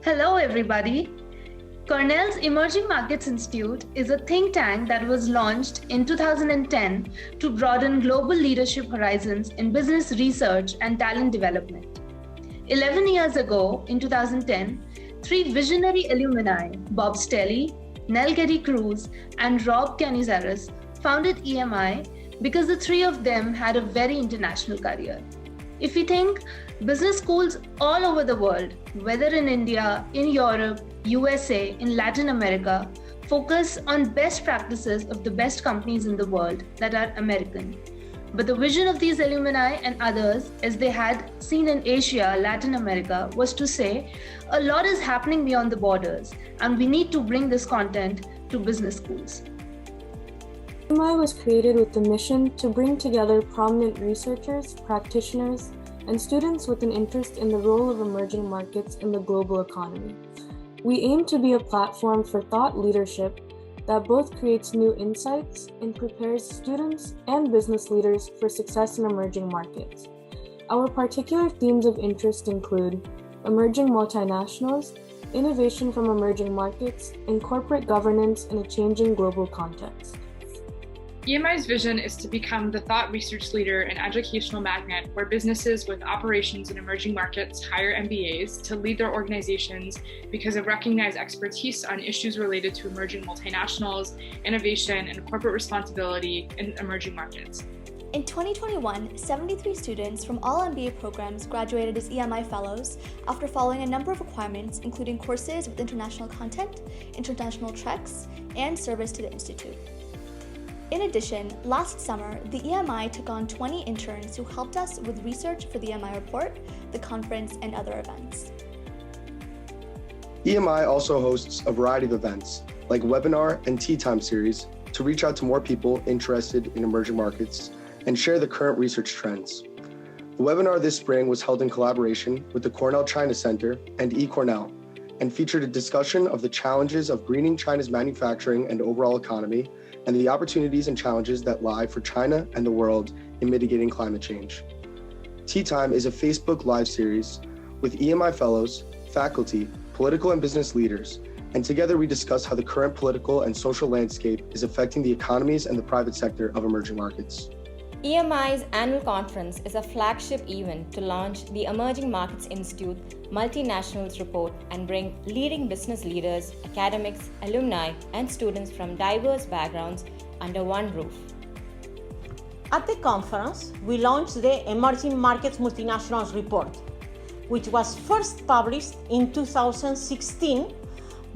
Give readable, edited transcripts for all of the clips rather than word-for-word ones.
Hello, everybody. Cornell's Emerging Markets Institute is a think tank that was launched in 2010 to broaden global leadership horizons in business research and talent development. 11 years ago, in 2010, three visionary alumni, Bob Stelly, Nell Getty Cruz, and Rob Canizares, founded EMI because the three of them had a very international career. If we think, business schools all over the world, whether in India, in Europe, USA, in Latin America, focus on best practices of the best companies in the world that are American. But the vision of these alumni and others, as they had seen in Asia, Latin America, was to say, a lot is happening beyond the borders, and we need to bring this content to business schools. EMI was created with the mission to bring together prominent researchers, practitioners, and students with an interest in the role of emerging markets in the global economy. We aim to be a platform for thought leadership that both creates new insights and prepares students and business leaders for success in emerging markets. Our particular themes of interest include emerging multinationals, innovation from emerging markets, and corporate governance in a changing global context. EMI's vision is to become the thought research leader and educational magnet where businesses with operations in emerging markets hire MBAs to lead their organizations because of recognized expertise on issues related to emerging multinationals, innovation, and corporate responsibility in emerging markets. In 2021, 73 students from all MBA programs graduated as EMI Fellows after following a number of requirements, including courses with international content, international treks, and service to the Institute. In addition, last summer, the EMI took on 20 interns who helped us with research for the EMI report, the conference, and other events. EMI also hosts a variety of events, like webinar and tea time series, to reach out to more people interested in emerging markets and share the current research trends. The webinar this spring was held in collaboration with the Cornell China Center and eCornell, and featured a discussion of the challenges of greening China's manufacturing and overall economy, and the opportunities and challenges that lie for China and the world in mitigating climate change. Tea Time is a Facebook Live series with EMI fellows, faculty, political and business leaders, and together we discuss how the current political and social landscape is affecting the economies and the private sector of emerging markets. EMI's annual conference is a flagship event to launch the Emerging Markets Institute Multinationals Report and bring leading business leaders, academics, alumni, and students from diverse backgrounds under one roof. At the conference, we launched the Emerging Markets Multinationals Report, which was first published in 2016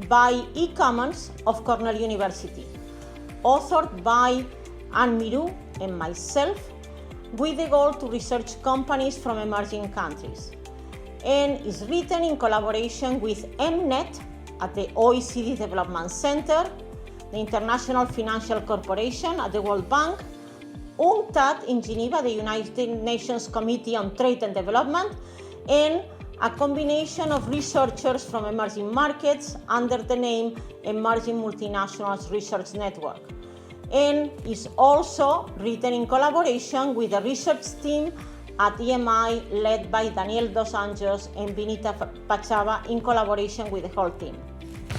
by E-Commons of Cornell University, authored by Anne Miru and myself, with the goal to research companies from emerging countries, and is written in collaboration with MNET at the OECD Development Center, the International Financial Corporation at the World Bank, UNCTAD in Geneva, the United Nations Committee on Trade and Development, and a combination of researchers from emerging markets under the name Emerging Multinationals Research Network, and is also written in collaboration with the research team at EMI led by Daniel Dos Anjos and Vinita Pachava in collaboration with the whole team.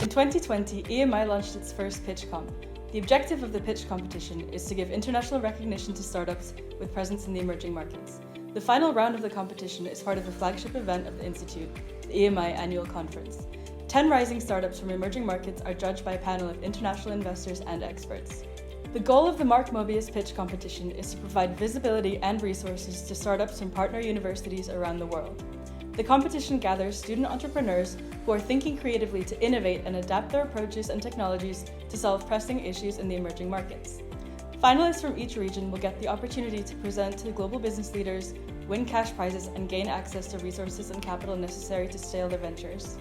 In 2020, EMI launched its first pitch comp. The objective of the pitch competition is to give international recognition to startups with presence in the emerging markets. The final round of the competition is part of the flagship event of the Institute, the EMI Annual Conference. 10 rising startups from emerging markets are judged by a panel of international investors and experts. The goal of the Mark Mobius Pitch Competition is to provide visibility and resources to startups from partner universities around the world. The competition gathers student entrepreneurs who are thinking creatively to innovate and adapt their approaches and technologies to solve pressing issues in the emerging markets. Finalists from each region will get the opportunity to present to global business leaders, win cash prizes, and gain access to resources and capital necessary to scale their ventures.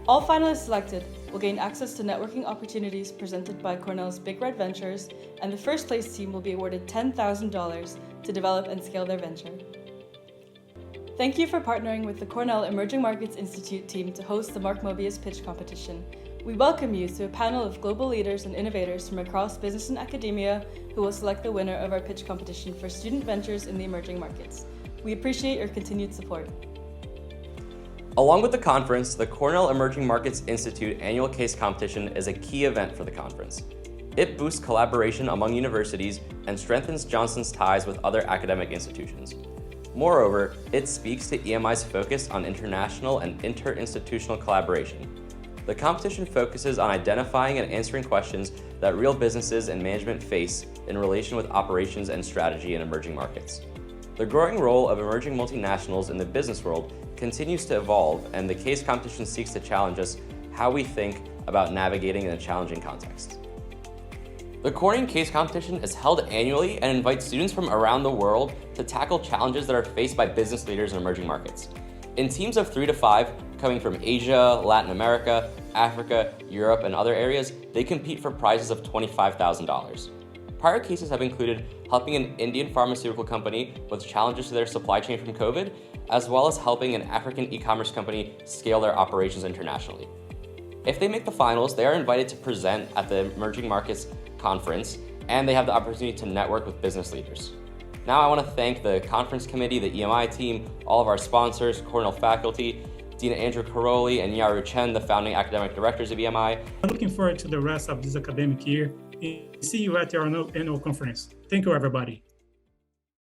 All finalists selected will gain access to networking opportunities presented by Cornell's Big Red Ventures, and the first place team will be awarded $10,000 to develop and scale their venture. Thank you for partnering with the Cornell Emerging Markets Institute team to host the Mark Mobius Pitch Competition. We welcome you to a panel of global leaders and innovators from across business and academia who will select the winner of our pitch competition for student ventures in the emerging markets. We appreciate your continued support. Along with the conference, the Cornell Emerging Markets Institute annual case competition is a key event for the conference. It boosts collaboration among universities and strengthens Johnson's ties with other academic institutions. Moreover, it speaks to EMI's focus on international and interinstitutional collaboration. The competition focuses on identifying and answering questions that real businesses and management face in relation with operations and strategy in emerging markets. The growing role of emerging multinationals in the business world continues to evolve, and the case competition seeks to challenge us how we think about navigating in a challenging context. The Corning Case Competition is held annually and invites students from around the world to tackle challenges that are faced by business leaders in emerging markets. In teams of 3 to 5, coming from Asia, Latin America, Africa, Europe, and other areas, they compete for prizes of $25,000. Prior cases have included helping an Indian pharmaceutical company with challenges to their supply chain from COVID, as well as helping an African e-commerce company scale their operations internationally. If they make the finals, they are invited to present at the Emerging Markets Conference, and they have the opportunity to network with business leaders. Now I want to thank the conference committee, the EMI team, all of our sponsors, Cornell faculty, Dean Andrew Caroli and Yaru Chen, the founding academic directors of EMI. I'm looking forward to the rest of this academic year and see you at our annual conference. Thank you, everybody.